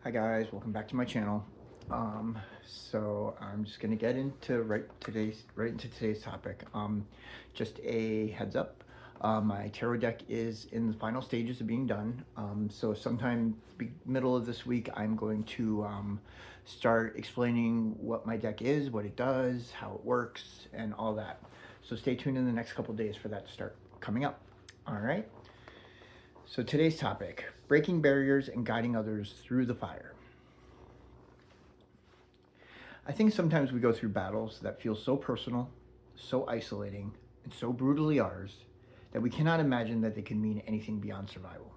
Hi guys, welcome back to my channel. So I'm just gonna get into right into today's topic. Just a heads up, my tarot deck is in the final stages of being done. So sometime middle of this week, I'm going to start explaining what my deck is, what it does, how it works, and all that. So stay tuned in the next couple days for that to start coming up. All right. So today's topic, breaking barriers and guiding others through the fire. I think sometimes we go through battles that feel so personal, so isolating, and so brutally ours that we cannot imagine that they can mean anything beyond survival.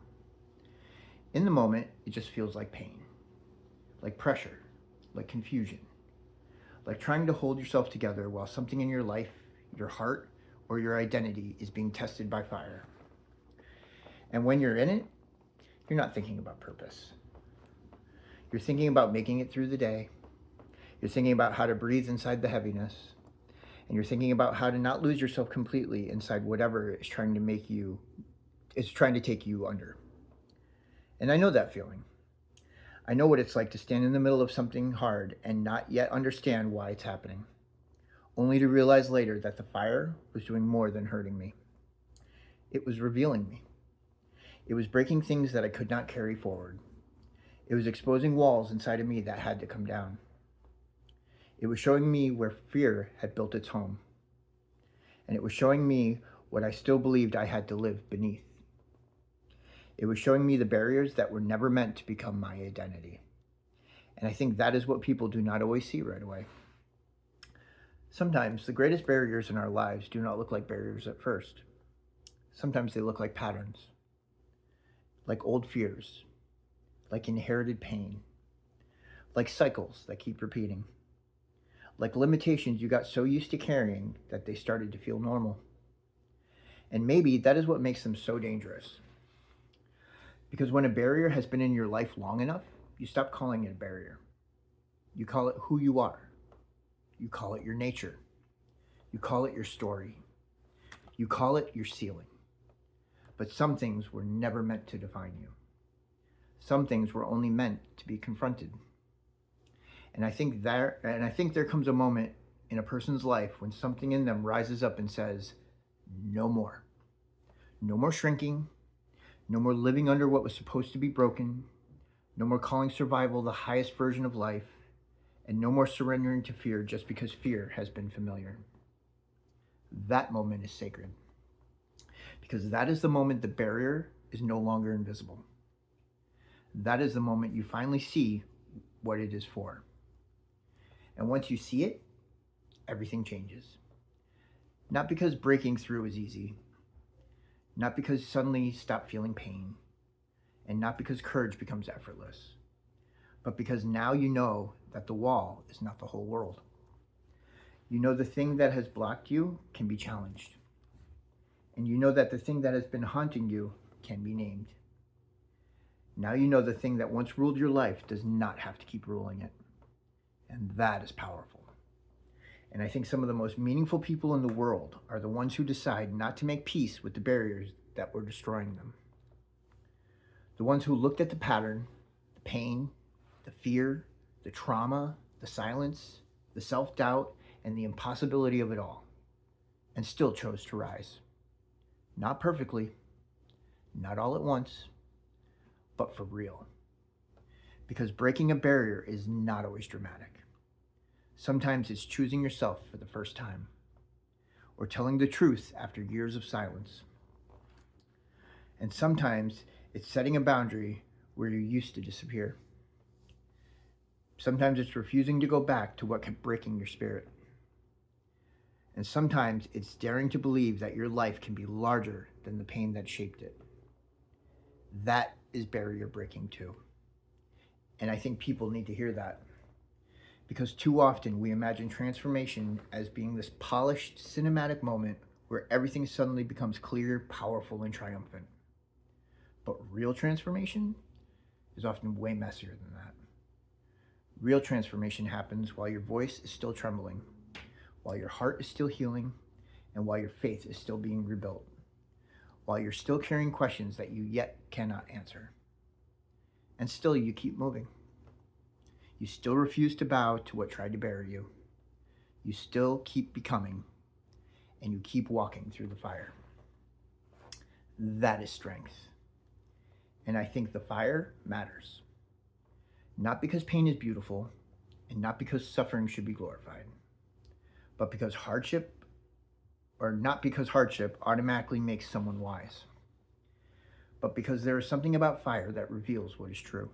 In the moment, it just feels like pain, like pressure, like confusion, like trying to hold yourself together while something in your life, your heart, or your identity is being tested by fire. And when you're in it, you're not thinking about purpose. You're thinking about making it through the day. You're thinking about how to breathe inside the heaviness. And you're thinking about how to not lose yourself completely inside whatever is trying to take you under. And I know that feeling. I know what it's like to stand in the middle of something hard and not yet understand why it's happening, only to realize later that the fire was doing more than hurting me. It was revealing me. It was breaking things that I could not carry forward. It was exposing walls inside of me that had to come down. It was showing me where fear had built its home. And it was showing me what I still believed I had to live beneath. It was showing me the barriers that were never meant to become my identity. And I think that is what people do not always see right away. Sometimes the greatest barriers in our lives do not look like barriers at first. Sometimes they look like patterns, like old fears, like inherited pain, like cycles that keep repeating, like limitations you got so used to carrying that they started to feel normal. And maybe that is what makes them so dangerous. Because when a barrier has been in your life long enough, you stop calling it a barrier. You call it who you are. You call it your nature. You call it your story. You call it your ceiling. But some things were never meant to define you. Some things were only meant to be confronted. And I think there comes a moment in a person's life when something in them rises up and says, no more. No more shrinking. No more living under what was supposed to be broken. No more calling survival the highest version of life. And no more surrendering to fear just because fear has been familiar. That moment is sacred. Because that is the moment the barrier is no longer invisible. That is the moment you finally see what it is for. And once you see it, everything changes. Not because breaking through is easy, not because suddenly you stop feeling pain, and not because courage becomes effortless, but because now you know that the wall is not the whole world. You know the thing that has blocked you can be challenged. And you know that the thing that has been haunting you can be named. Now you know the thing that once ruled your life does not have to keep ruling it. And that is powerful. And I think some of the most meaningful people in the world are the ones who decide not to make peace with the barriers that were destroying them. The ones who looked at the pattern, the pain, the fear, the trauma, the silence, the self-doubt, and the impossibility of it all, and still chose to rise. Not perfectly, not all at once, but for real. Because breaking a barrier is not always dramatic. Sometimes it's choosing yourself for the first time, or telling the truth after years of silence. And sometimes it's setting a boundary where you used to disappear. Sometimes it's refusing to go back to what kept breaking your spirit. And sometimes it's daring to believe that your life can be larger than the pain that shaped it. That is barrier breaking too. And I think people need to hear that. Because too often we imagine transformation as being this polished cinematic moment where everything suddenly becomes clear, powerful, and triumphant. But real transformation is often way messier than that. Real transformation happens while your voice is still trembling, while your heart is still healing, and while your faith is still being rebuilt, while you're still carrying questions that you yet cannot answer. And still you keep moving. You still refuse to bow to what tried to bury you. You still keep becoming, and you keep walking through the fire. That is strength. And I think the fire matters. Not because pain is beautiful, and not because suffering should be glorified, but because not because hardship automatically makes someone wise, but because there is something about fire that reveals what is true.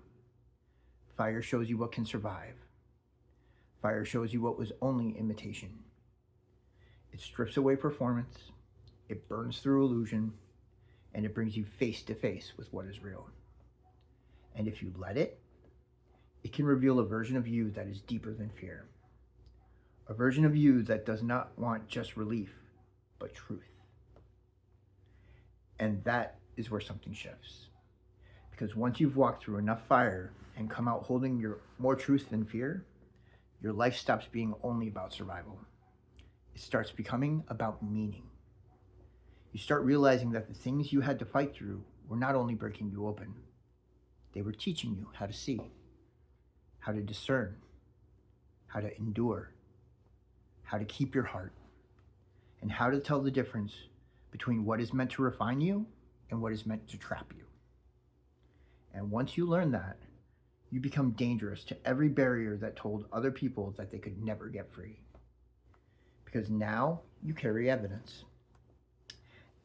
Fire shows you what can survive. Fire shows you what was only imitation. It strips away performance, it burns through illusion, and it brings you face to face with what is real. And if you let it, it can reveal a version of you that is deeper than fear. A version of you that does not want just relief, but truth. And that is where something shifts. Because once you've walked through enough fire and come out holding more truth than fear, your life stops being only about survival. It starts becoming about meaning. You start realizing that the things you had to fight through were not only breaking you open, they were teaching you how to see, how to discern, how to endure, how to keep your heart, and how to tell the difference between what is meant to refine you and what is meant to trap you. And once you learn that, you become dangerous to every barrier that told other people that they could never get free. Because now you carry evidence.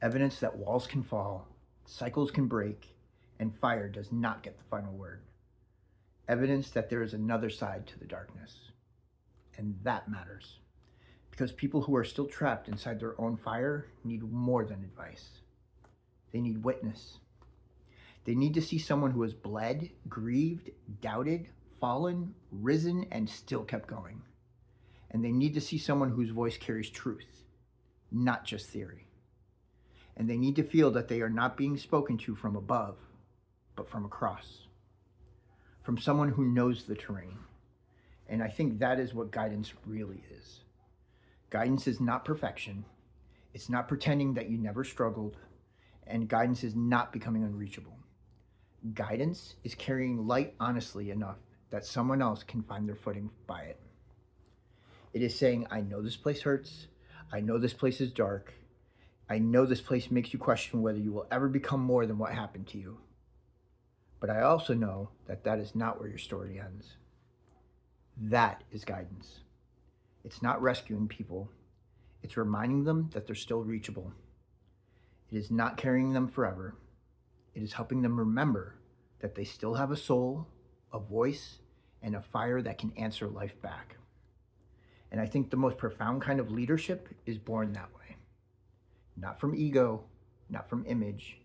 Evidence that walls can fall, cycles can break, and fire does not get the final word. Evidence that there is another side to the darkness. And that matters. Because people who are still trapped inside their own fire need more than advice. They need witness. They need to see someone who has bled, grieved, doubted, fallen, risen, and still kept going. And they need to see someone whose voice carries truth, not just theory. And they need to feel that they are not being spoken to from above, but from across. From someone who knows the terrain. And I think that is what guidance really is. Guidance is not perfection. It's not pretending that you never struggled. And guidance is not becoming unreachable. Guidance is carrying light honestly enough that someone else can find their footing by it. It is saying, I know this place hurts. I know this place is dark. I know this place makes you question whether you will ever become more than what happened to you. But I also know that that is not where your story ends. That is guidance. It's not rescuing people. It's reminding them that they're still reachable. It is not carrying them forever. It is helping them remember that they still have a soul, a voice, and a fire that can answer life back. And I think the most profound kind of leadership is born that way. Not from ego, not from image,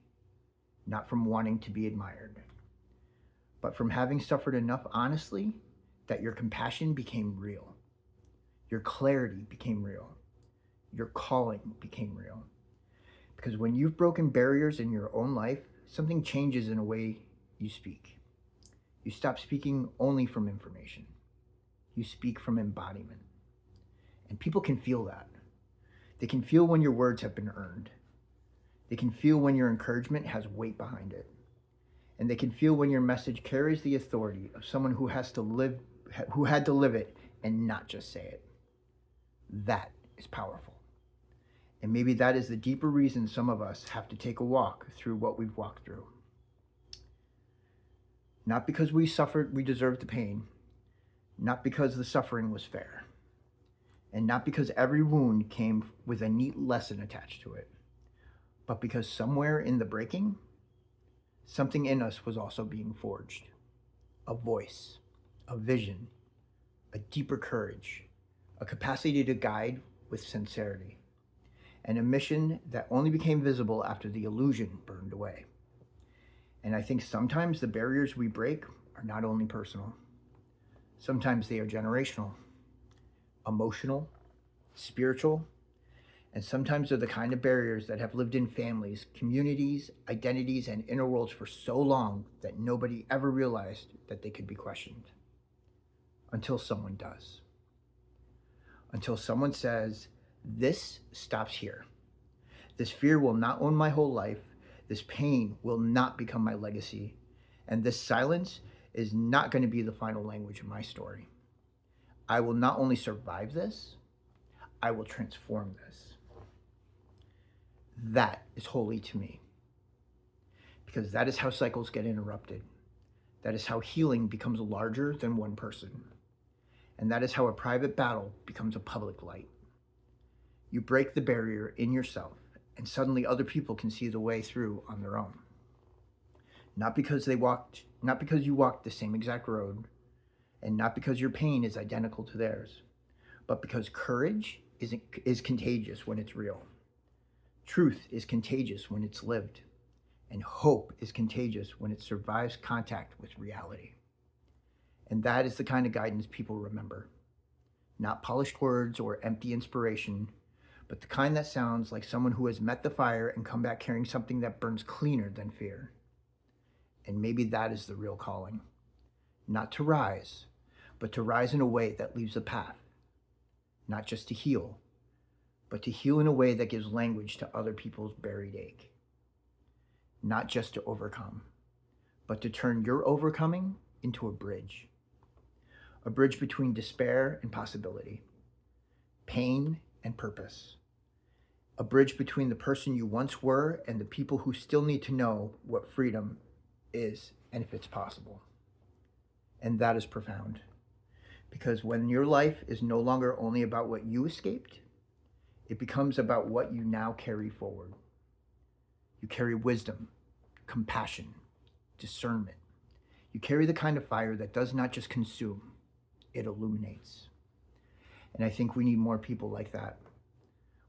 not from wanting to be admired, but from having suffered enough honestly that your compassion became real. Your clarity became real. Your calling became real. Because when you've broken barriers in your own life, something changes in a way you speak. You stop speaking only from information. You speak from embodiment. And people can feel that. They can feel when your words have been earned. They can feel when your encouragement has weight behind it. And they can feel when your message carries the authority of someone who had to live it and not just say it. That is powerful. And maybe that is the deeper reason some of us have to take a walk through what we've walked through. Not because we suffered, we deserved the pain. Not because the suffering was fair. And not because every wound came with a neat lesson attached to it. But because somewhere in the breaking, something in us was also being forged. A voice, a vision, a deeper courage, a capacity to guide with sincerity, and a mission that only became visible after the illusion burned away. And I think sometimes the barriers we break are not only personal. Sometimes they are generational, emotional, spiritual, and sometimes they're the kind of barriers that have lived in families, communities, identities, and inner worlds for so long that nobody ever realized that they could be questioned. Until someone does. Until someone says, this stops here. This fear will not own my whole life. This pain will not become my legacy. And this silence is not going to be the final language of my story. I will not only survive this, I will transform this. That is holy to me, because that is how cycles get interrupted. That is how healing becomes larger than one person. And that is how a private battle becomes a public light. You break the barrier in yourself, and suddenly other people can see the way through on their own. Not because you walked the same exact road, and not because your pain is identical to theirs, but because courage is contagious when it's real. Truth is contagious when it's lived, and hope is contagious when it survives contact with reality. And that is the kind of guidance people remember. Not polished words or empty inspiration, but the kind that sounds like someone who has met the fire and come back carrying something that burns cleaner than fear. And maybe that is the real calling. Not to rise, but to rise in a way that leaves a path. Not just to heal, but to heal in a way that gives language to other people's buried ache. Not just to overcome, but to turn your overcoming into a bridge. A bridge between despair and possibility, pain and purpose. A bridge between the person you once were and the people who still need to know what freedom is and if it's possible. And that is profound. Because when your life is no longer only about what you escaped, it becomes about what you now carry forward. You carry wisdom, compassion, discernment. You carry the kind of fire that does not just consume, it illuminates. And I think we need more people like that.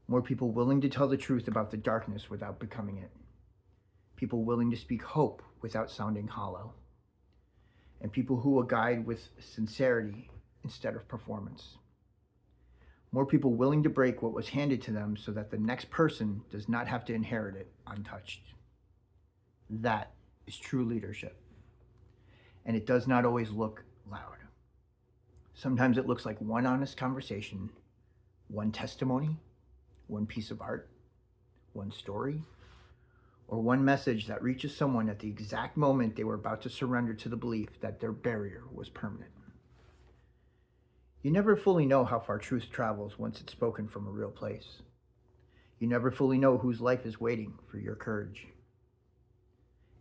More people willing to tell the truth about the darkness without becoming it. People willing to speak hope without sounding hollow. And people who will guide with sincerity instead of performance. More people willing to break what was handed to them so that the next person does not have to inherit it untouched. That is true leadership. And it does not always look loud. Sometimes it looks like one honest conversation, one testimony, one piece of art, one story, or one message that reaches someone at the exact moment they were about to surrender to the belief that their barrier was permanent. You never fully know how far truth travels once it's spoken from a real place. You never fully know whose life is waiting for your courage.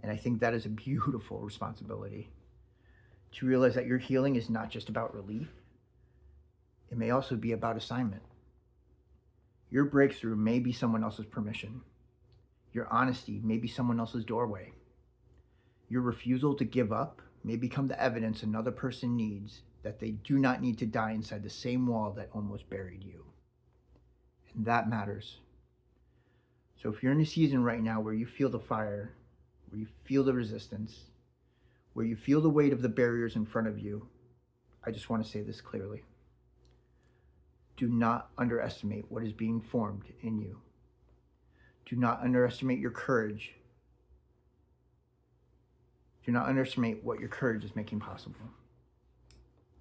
And I think that is a beautiful responsibility. To realize that your healing is not just about relief, it may also be about assignment. Your breakthrough may be someone else's permission. Your honesty may be someone else's doorway. Your refusal to give up may become the evidence another person needs that they do not need to die inside the same wall that almost buried you. And that matters. So if you're in a season right now where you feel the fire, where you feel the resistance, where you feel the weight of the barriers in front of you, I just want to say this clearly. Do not underestimate what is being formed in you. Do not underestimate your courage. Do not underestimate what your courage is making possible.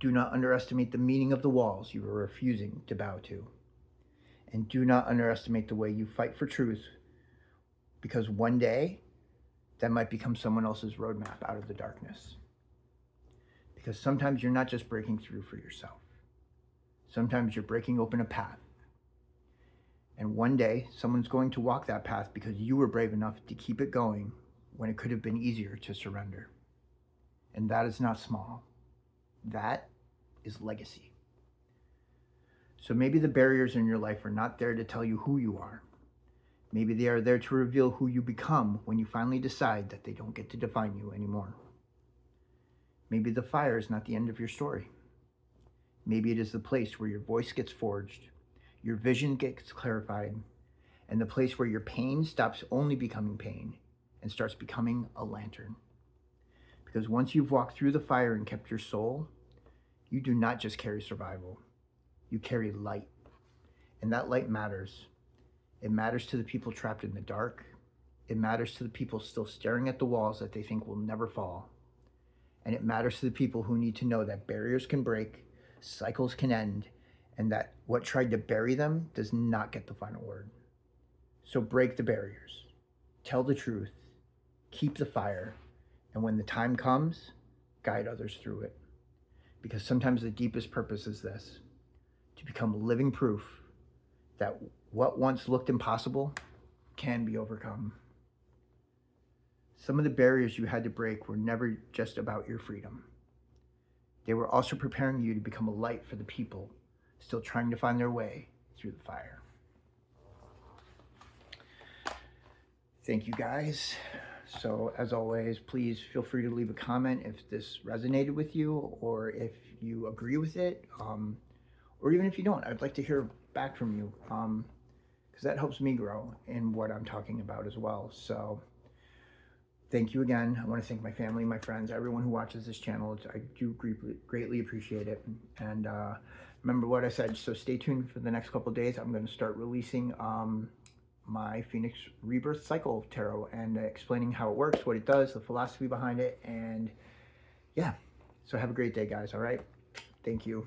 Do not underestimate the meaning of the walls you are refusing to bow to. And do not underestimate the way you fight for truth, because one day that might become someone else's roadmap out of the darkness. Because sometimes you're not just breaking through for yourself. Sometimes you're breaking open a path. And one day someone's going to walk that path because you were brave enough to keep it going when it could have been easier to surrender. And that is not small. That is legacy. So maybe the barriers in your life are not there to tell you who you are. Maybe they are there to reveal who you become when you finally decide that they don't get to define you anymore. Maybe the fire is not the end of your story. Maybe it is the place where your voice gets forged, your vision gets clarified, and the place where your pain stops only becoming pain and starts becoming a lantern. Because once you've walked through the fire and kept your soul, you do not just carry survival, you carry light. And that light matters. It matters to the people trapped in the dark. It matters to the people still staring at the walls that they think will never fall. And it matters to the people who need to know that barriers can break, cycles can end, and that what tried to bury them does not get the final word. So break the barriers, tell the truth, keep the fire, and when the time comes, guide others through it. Because sometimes the deepest purpose is this: to become living proof that what once looked impossible can be overcome. Some of the barriers you had to break were never just about your freedom. They were also preparing you to become a light for the people still trying to find their way through the fire. Thank you, guys. So, as always, please feel free to leave a comment if this resonated with you, or if you agree with it, or even if you don't. I'd like to hear back from you, because that helps me grow in what I'm talking about as well. So, thank you again. I want to thank my family, my friends, everyone who watches this channel. I do greatly appreciate it. And remember what I said, so stay tuned for the next couple of days. I'm going to start releasing my Phoenix Rebirth Cycle Tarot and explaining how it works, what it does, the philosophy behind it. And yeah, so have a great day, guys. All right. Thank you.